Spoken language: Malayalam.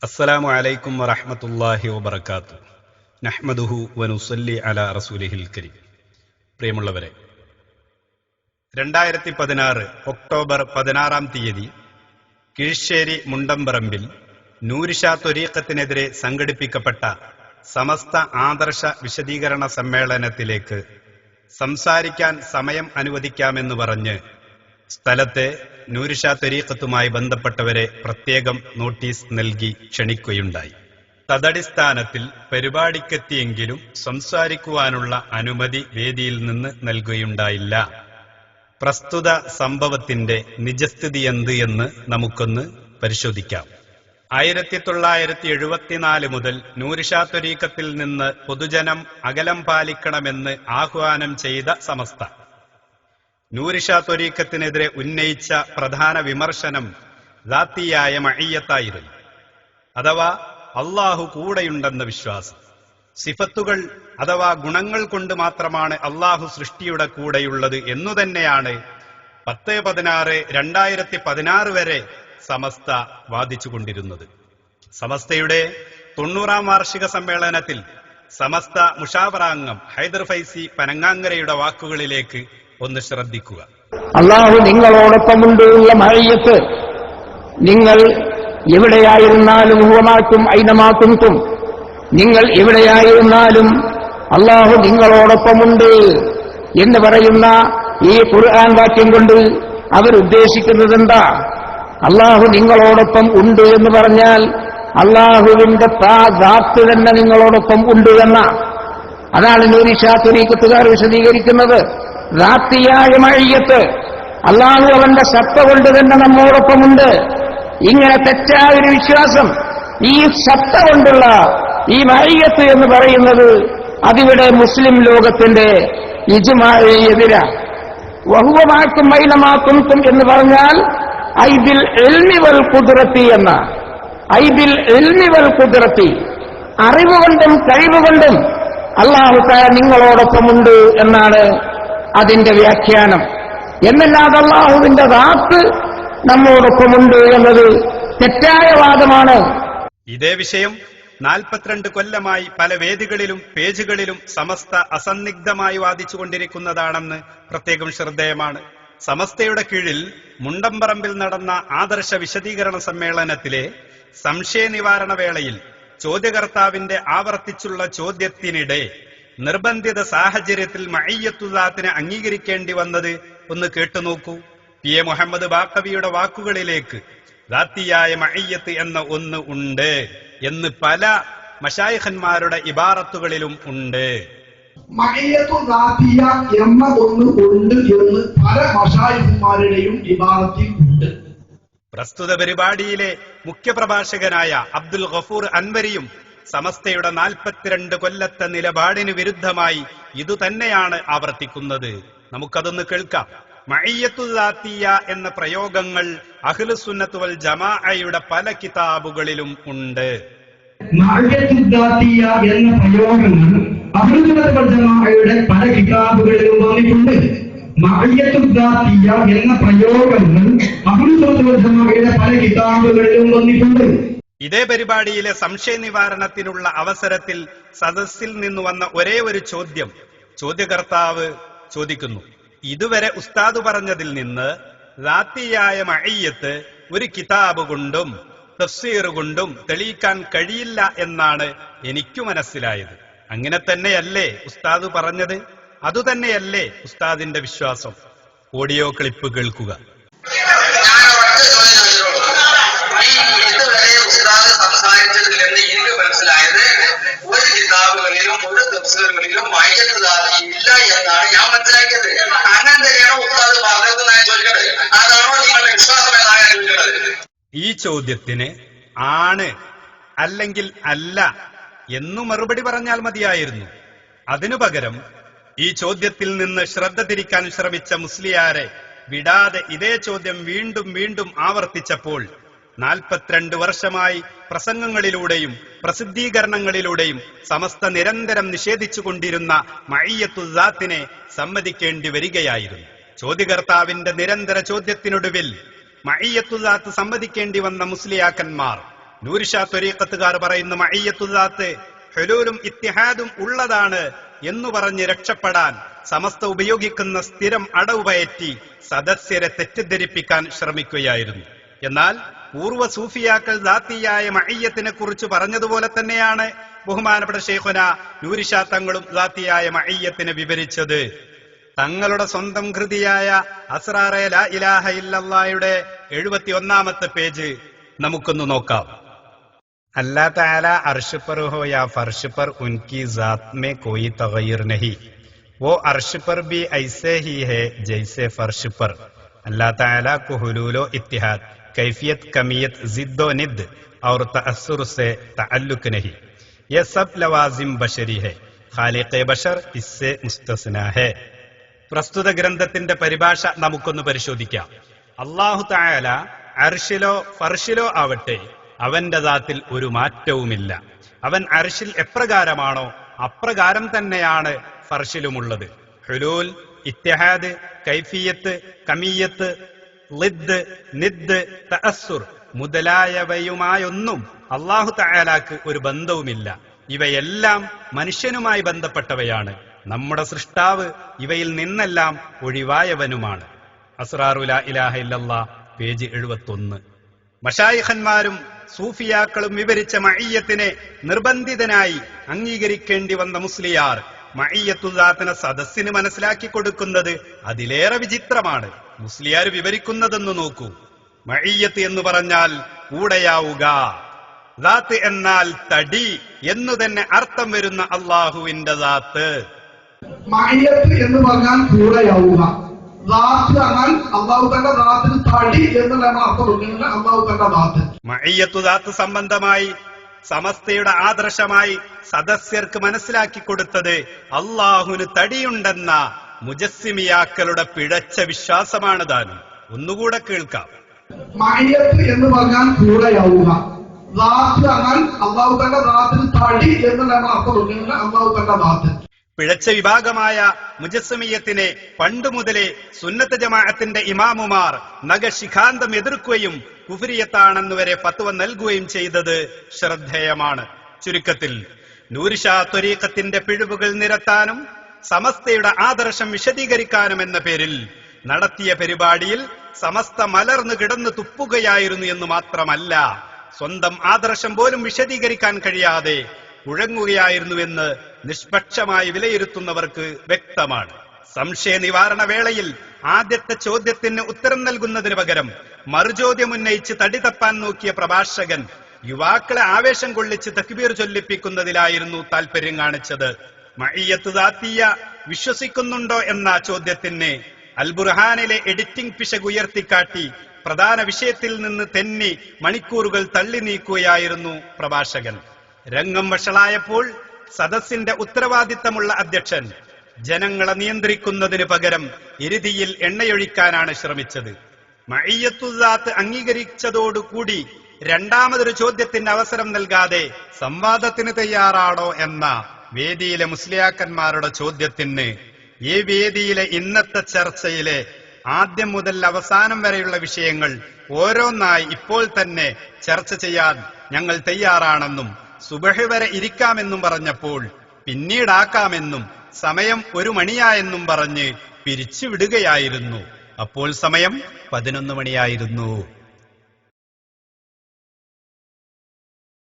അസ്സലാമു അലൈക്കും വറഹ്മത്തുള്ളാഹി വബറകാതുഹു. നഹ്മദുഹു വനുസല്ലി അലാ റസൂലിഹിൽ കരീം. പ്രിയമുള്ളവരെ, 2016 ഒക്ടോബർ 16 കീഴ്ശ്ശേരി മുണ്ടംപറമ്പിൽ നൂരിഷാ ത്വരീഖത്തിനെതിരെ സംഘടിപ്പിക്കപ്പെട്ട സമസ്ത ആദർശ വിശദീകരണ സമ്മേളനത്തിലേക്ക് സംസാരിക്കാൻ സമയം അനുവദിക്കാമെന്ന് പറഞ്ഞ് സ്ഥലത്തെ നൂരിഷാ ത്വരീഖത്തുമായി ബന്ധപ്പെട്ടവരെ പ്രത്യേകം നോട്ടീസ് നൽകി ക്ഷണിക്കുകയുണ്ടായി. തദടിസ്ഥാനത്തിൽ പരിപാടിക്കെത്തിയെങ്കിലും സംസാരിക്കുവാനുള്ള അനുമതി വേദിയിൽ നിന്ന് നൽകുകയുണ്ടായില്ല. പ്രസ്തുത സംഭവത്തിന്റെ നിജസ്ഥിതി എന്ത് എന്ന് നമുക്കൊന്ന് പരിശോധിക്കാം. 1974 മുതൽ നൂരിഷാ ത്വരീഖത്തിൽ നിന്ന് പൊതുജനം അകലം പാലിക്കണമെന്ന് ആഹ്വാനം ചെയ്ത സമസ്ത നൂരിഷാ ത്വരീഖത്തിനെതിരെ ഉന്നയിച്ച പ്രധാന വിമർശനം ദാത്തിയായ മഅയ്യത്തായിരുന്നു, അഥവാ അള്ളാഹു കൂടെയുണ്ടെന്ന വിശ്വാസം. സിഫത്തുകൾ അഥവാ ഗുണങ്ങൾ കൊണ്ട് മാത്രമാണ് അള്ളാഹു സൃഷ്ടിയുടെ കൂടെയുള്ളത് എന്നുതന്നെയാണ് 10/16/2016 വരെ സമസ്ത വാദിച്ചുകൊണ്ടിരുന്നത്. സമസ്തയുടെ 90ാം വാർഷിക സമ്മേളനത്തിൽ സമസ്ത മുഷാവറാംഗം ഹൈദർ ഫൈസി പനങ്ങാങ്കരയുടെ വാക്കുകളിലേക്ക് ഒന്ന് ശ്രദ്ധിക്കുക. അള്ളാഹു നിങ്ങളോടൊപ്പമുണ്ട് ഉള്ള മഅയ്യത്ത്, നിങ്ങൾ എവിടെയായിരുന്നാലും ഹുവമാക്കും ഐനമാക്കും, നിങ്ങൾ എവിടെയായിരുന്നാലും അള്ളാഹു നിങ്ങളോടൊപ്പമുണ്ട് എന്ന് പറയുന്ന ഈ ഖുർആൻ വാക്യം കൊണ്ട് അവരുദ്ദേശിക്കുന്നത് എന്താ? അള്ളാഹു നിങ്ങളോടൊപ്പം ഉണ്ട് എന്ന് പറഞ്ഞാൽ അള്ളാഹുവിന്റെ ദാത്ത് തന്നെ നിങ്ങളോടൊപ്പം ഉണ്ട് എന്ന, അതാണ് നൂരിഷാ ത്വരീഖത്തുകാർ വിശദീകരിക്കുന്നത്. ദാത്തിയായ മഅയ്യത്ത്, അള്ളാഹു അവന്റെ സത്ത കൊണ്ട് തന്നെ നമ്മോടൊപ്പമുണ്ട്. ഇങ്ങനെ തെറ്റായൊരു വിശ്വാസം, ഈ സത്ത കൊണ്ടുള്ള ഈ മഅയ്യത്ത് എന്ന് പറയുന്നത് അതിവിടെ മുസ്ലിം ലോകത്തിന്റെ ഇജ്മാഇനെതിരാ. വഹുവമാക്കും ഐനമാക്കും എന്ന് പറഞ്ഞാൽ ഐബിൽ ഇൽമി വൽ ഖുദ്റത്തി എന്ന, ഐബിൽ ഇൽമി വൽ ഖുദ്റത്തി, അറിവുകൊണ്ടും കഴിവുകൊണ്ടും അല്ലാഹു തആല നിങ്ങളോടൊപ്പമുണ്ട് എന്നാണ് അതിന്റെ വ്യാഖ്യാനം. എന്നല്ലാതെ അല്ലാഹുവിന്റെ ദാത്ത് നമ്മോടൊപ്പമുണ്ട് എന്നത് തെറ്റായ വാദമാണ്. ഇതേ വിഷയം 42 കൊല്ലമായി പല വേദികളിലും പേജുകളിലും സമസ്ത അസന്നിഗ്ധമായി വാദിച്ചുകൊണ്ടിരിക്കുന്നതാണെന്ന് പ്രത്യേകം ശ്രദ്ധേയമാണ്. സമസ്തയുടെ കീഴിൽ മുണ്ടംപറമ്പിൽ നടന്ന ആദർശ വിശദീകരണ സമ്മേളനത്തിലെ സംശയ നിവാരണ വേളയിൽ ചോദ്യകർത്താവിന്റെ ആവർത്തിച്ചുള്ള ചോദ്യത്തിനിടെ നിർബന്ധിത സാഹചര്യത്തിൽ മഅയ്യത്തുദാത്തിനെ അംഗീകരിക്കേണ്ടി വന്നത് ഒന്ന് കേട്ടുനോക്കൂ. PA മുഹമ്മദ് ബാക്കവിയുടെ വാക്കുകളിലേക്ക് ദാത്തിയായ മഅയ്യത്ത് എന്ന ഒന്ന് ഉണ്ട് എന്ന് പല മശായിഖന്മാരുടെ ഇബാറത്തുകളിലും ഉണ്ട്. മഅയ്യത്തു ദാത്തിയ എന്ന ഒന്ന് ഉണ്ട് എന്ന് പല മശായിഖന്മാരുടെയും ഇബാറത്തിൽ ഉണ്ട്. പ്രസ്തുത പരിപാടിയിലെ മുഖ്യപ്രഭാഷകനായ അബ്ദുൽ ഗഫൂർ അൻവരിയും സമസ്തയുടെ 42 കൊല്ലത്തെ നിലപാടിന് വിരുദ്ധമായി ഇതുതന്നെയാണ് ആവർത്തിക്കുന്നത്. നമുക്കതൊന്ന് കേൾക്കാം. മഅയ്യത്തു ദാത്തിയ എന്ന പ്രയോഗങ്ങൾ അഹ്ലുസുന്നത്ത് വൽ ജമാഅയുടെ പല കിതാബുകളിലും ഉണ്ട്. മഅയ്യത്തു ദാത്തിയ എന്ന പ്രയോഗങ്ങൾ അഹ്ലുസുന്നത്ത് വൽ ജമാഅയുടെ പല കിതാബുകളിലും വന്നിട്ടുണ്ട്. മഅയ്യത്തു ദാത്തിയ എന്ന പ്രയോഗങ്ങൾ അഹ്ലുസുന്നത്ത് വൽ ജമാഅയുടെ പല കിതാബുകളിലും വന്നിട്ടുണ്ട്. ഇതേ പരിപാടിയിലെ സംശയ നിവാരണത്തിനുള്ള അവസരത്തിൽ സദസ്സിൽ നിന്ന് വന്ന ഒരേ ഒരു ചോദ്യം ചോദ്യകർത്താവ് ചോദിക്കുന്നു. ഇതുവരെ ഉസ്താദ് പറഞ്ഞതിൽ നിന്ന് ദാത്തിയായ മഅയ്യത്ത് ഒരു കിതാബ് കൊണ്ടും തഫ്സീർ കൊണ്ടും തെളിയിക്കാൻ കഴിയില്ല എന്നാണ് എനിക്ക് മനസ്സിലായത്. അങ്ങനെ തന്നെയല്ലേ ഉസ്താദ് പറഞ്ഞത്? അതുതന്നെയല്ലേ ഉസ്താദിന്റെ വിശ്വാസം? ഓഡിയോ ക്ലിപ്പ് കേൾക്കുക. സംസാരിച്ചതിൽ നിന്ന് എനിക്ക് മനസ്സിലായത് ഒരു കിതാബുകളിലും ഒരു തഫ്സീറുകളിലും മഅയ്യത്ത് ദാത്തി ഇല്ല എന്നാണ് ഞാൻ മനസ്സിലാക്കിയത്. അങ്ങനെ തന്നെയാണ് ഉസ്താദ് പറഞ്ഞത് ഞാൻ ചോദിക്കട്ടെ, അതാണോ നിങ്ങളുടെ വിശ്വാസം എന്നാണ് ഞാൻ ചോദിക്കുന്നത്. ഈ ചോദ്യത്തിന് ആണ് അല്ലെങ്കിൽ അല്ല എന്നു മറുപടി പറഞ്ഞാൽ മതിയായിരുന്നു. അതിനു പകരം ഈ ചോദ്യത്തിൽ നിന്ന് ശ്രദ്ധ തിരിക്കാൻ ശ്രമിച്ച മുസ്ലിയാരെ വിടാതെ ഇതേ ചോദ്യം വീണ്ടും വീണ്ടും ആവർത്തിച്ചപ്പോൾ 42 വർഷമായി പ്രസംഗങ്ങളിലൂടെയും പ്രസിദ്ധീകരണങ്ങളിലൂടെയും സമസ്ത നിരന്തരം നിഷേധിച്ചുകൊണ്ടിരുന്ന മഅയ്യത്തുദാത്തിനെ സമ്മതിക്കേണ്ടി വരികയായിരുന്നു. ചോദ്യകർത്താവിന്റെ നിരന്തര ചോദ്യത്തിനൊടുവിൽ മഅയ്യത്തുദാത്ത് സമ്മതിക്കേണ്ടി വന്ന മുസ്ലിയാക്കന്മാർ നൂർഷാ ത്വരീഖത്തുകാർ പറയുന്ന മഅയ്യത്തുദാത്ത് ഹുലൂലും ഇത്തിഹാദും ഉള്ളതാണ് എന്നു പറഞ്ഞ് രക്ഷപ്പെടാൻ സമസ്ത ഉപയോഗിക്കുന്ന സ്ഥിരം അടവ് പയറ്റി സദസ്യരെ തെറ്റിദ്ധരിപ്പിക്കാൻ ശ്രമിക്കുകയായിരുന്നു. എന്നാൽ പൂർവ്വ സൂഫിയാക്കൾ ദാത്തിയായ മഅയ്യത്തിനെ കുറിച്ച് പറഞ്ഞതുപോലെ തന്നെയാണ് ബഹുമാനപ്പെട്ട ശൈഖുന നൂർഷാ തങ്ങളും ദാത്തിയായ മഅയ്യത്തിനെ വിവരിച്ചത്. തങ്ങളുടെ സ്വന്തം കൃതിയായ അസ്റാറെ ലാ ഇലാഹ ഇല്ലല്ലാഹയുടെ 71-ാമത്തെ പേജ് നമുക്കൊന്ന് നോക്കാം. अल्लाह ताला अर्श पर हो या फर्श पर उनकी जात में कोई तगय्युर नहीं, वो अर्श पर भी ऐसे ही है जैसे फर्श पर. अल्लाह ताला को हुलूलो इत्तिहाद, कैफियत, कमियत, जिद्दो निद और तअस्सुर से ताल्लुक नहीं. ये सब लवाजिम बशरी है, खालिक़े बशर इससे मुस्तस्ना है. പ്രസ്തുത ഗ്രന്ഥത്തിന്റെ പരിഭാഷ നമുക്കൊന്ന് പരിശോധിക്കാം. അല്ലാഹു തആല അർശിലോ ഫർശിലോ ആവട്ടെ അവന്റെ ദാത്തിൽ ഒരു മാറ്റവുമില്ല. അവൻ അർശിൽ എപ്രകാരമാണോ അപ്രകാരം തന്നെയാണ് ഫർശിലുമുള്ളത്. ഹുലൂൽ, ഇത്തിഹാദ്, കൈഫിയത്ത്, കമിയത്ത്, ളിദ്, നിദ്, തഅസ്സുർ മുതലായവയുമായൊന്നും അല്ലാഹു തആലാക്ക് ഒരു ബന്ധവുമില്ല. ഇവയെല്ലാം മനുഷ്യനുമായി ബന്ധപ്പെട്ടവയാണ്. നമ്മുടെ സൃഷ്ടാവ് ഇവയിൽ നിന്നെല്ലാം ഒഴിവായവനുമാണ്. അസ്റാറു ലാ ഇലാഹ ഇല്ലല്ലാഹ് പേജ് 71. മശായിഖന്മാരും സൂഫിയാക്കളും വിവരിച്ച മഅയ്യത്തിനെ നിർബന്ധിതനായി അംഗീകരിക്കേണ്ടി വന്ന മുസ്ലിയാർ മഅയ്യത്തുദാത്തിനെ സദസ്സിന് മനസ്സിലാക്കി കൊടുക്കുന്നത് അതിലേറെ വിചിത്രമാണ്. മുസ്ലിയാർ വിവരിക്കുന്നതെന്ന് നോക്കൂ. മഅയ്യത്ത് എന്ന് പറഞ്ഞാൽ കൂടെയാവുക, ദാത്ത് എന്നാൽ തടി എന്നു തന്നെ അർത്ഥം വരുന്ന അള്ളാഹുവിന്റെ ദാത്ത്. മഅയ്യത്ത് എന്ന് പറഞ്ഞാൽ കൂടെയാവുക, ദാത്ത് എന്നാൽ അല്ലാഹു തന്റെ ദാത്തിന് തടി എന്നുള്ള അർത്ഥം കൊടുക്കുന്നത് അല്ലാഹു തന്റെ ദാത്ത്. മഅയ്യത്തു ദാത്ത് സംബന്ധമായി സമസ്തയുടെ ആദർശമായി സദസ്യർക്ക് മനസ്സിലാക്കി കൊടുത്തത് അള്ളാഹുവിന് തടിയുണ്ടെന്ന മുജസ്സിമിയാക്കളുടെ പിഴച്ച വിശ്വാസമാണ് താനും. ഒന്നുകൂടെ കേൾക്കാം. മഅയ്യത്ത് എന്ന് പറഞ്ഞാൽ കൂടെയാവുക, ദാത്ത് എന്നാൽ അല്ലാഹു തന്റെ ദാത്തിന് തടി എന്നുള്ള അർത്ഥം കൊടുക്കുന്നത് അല്ലാഹു തന്റെ ദാത്ത്. പിഴച്ച വിഭാഗമായ മുജസ്സിമിയത്തിനെ പണ്ടുമുതലേ സുന്നത്ത് ജമാഅത്തിന്റെ ഇമാമുമാർ നഖശിഖാന്തം എതിർക്കുകയും കുഫ്രിയത്താണെന്ന് വരെ ഫത്വ നൽകുകയും ചെയ്തത് ശ്രദ്ധേയമാണ്. ചുരുക്കത്തിൽ നൂർഷാ ത്വരീഖത്തിന്റെ പിഴവുകൾ നിരത്താനും സമസ്തയുടെ ആദർശം വിശദീകരിക്കാനും എന്ന പേരിൽ നടത്തിയ പരിപാടിയിൽ സമസ്ത മലർന്നു കിടന്നു തുപ്പുകയായിരുന്നു എന്ന് മാത്രമല്ല, സ്വന്തം ആദർശം പോലും വിശദീകരിക്കാൻ കഴിയാതെ കുഴങ്ങുകയായിരുന്നുവെന്ന് നിഷ്പക്ഷമായി വിലയിരുത്തുന്നവർക്ക് വ്യക്തമാണ്. സംശയ നിവാരണ വേളയിൽ ആദ്യത്തെ ചോദ്യത്തിന് ഉത്തരം നൽകുന്നതിന് പകരം മറുചോദ്യം ഉന്നയിച്ച് തടി തപ്പാൻ നോക്കിയ പ്രഭാഷകൻ യുവാക്കളെ ആവേശം കൊള്ളിച്ച് തക്ബീർ ചൊല്ലിപ്പിക്കുന്നതിലായിരുന്നു താല്പര്യം കാണിച്ചത്. മഅയ്യത്ത് ദാത്തിയ വിശ്വസിക്കുന്നുണ്ടോ എന്ന ചോദ്യത്തിന് അൽ ബുർഹാനിലെ എഡിറ്റിംഗ് പിശക് ഉയർത്തിക്കാട്ടി പ്രധാന വിഷയത്തിൽ നിന്ന് തെന്നി മണിക്കൂറുകൾ തള്ളി നീക്കുകയായിരുന്നു പ്രഭാഷകൻ. രംഗം വഷളായപ്പോൾ സദസ്സിന്റെ ഉത്തരവാദിത്തമുള്ള അധ്യക്ഷൻ ജനങ്ങളെ നിയന്ത്രിക്കുന്നതിന് പകരം എരുതിയിൽ എണ്ണയൊഴിക്കാനാണ് ശ്രമിച്ചത്. മഅയ്യത്തുദാത്ത് അംഗീകരിച്ചതോടുകൂടി രണ്ടാമതൊരു ചോദ്യത്തിന് അവസരം നൽകാതെ സംവാദത്തിന് തയ്യാറാണോ എന്ന വേദിയിലെ മുസ്ലിയാക്കന്മാരുടെ ചോദ്യത്തിന് ഈ വേദിയിലെ ഇന്നത്തെ ചർച്ചയിലെ ആദ്യം മുതൽ അവസാനം വരെയുള്ള വിഷയങ്ങൾ ഓരോന്നായി ഇപ്പോൾ തന്നെ ചർച്ച ചെയ്യാൻ ഞങ്ങൾ തയ്യാറാണെന്നും സുബഹി വരെ ഇരിക്കാമെന്നും പറഞ്ഞപ്പോൾ പിന്നീടാക്കാമെന്നും സമയം 1 മണിയായെന്നും പറഞ്ഞ് പിരിച്ചുവിടുകയായിരുന്നു. അപ്പോൾ സമയം 11 മണിയായിരുന്നു.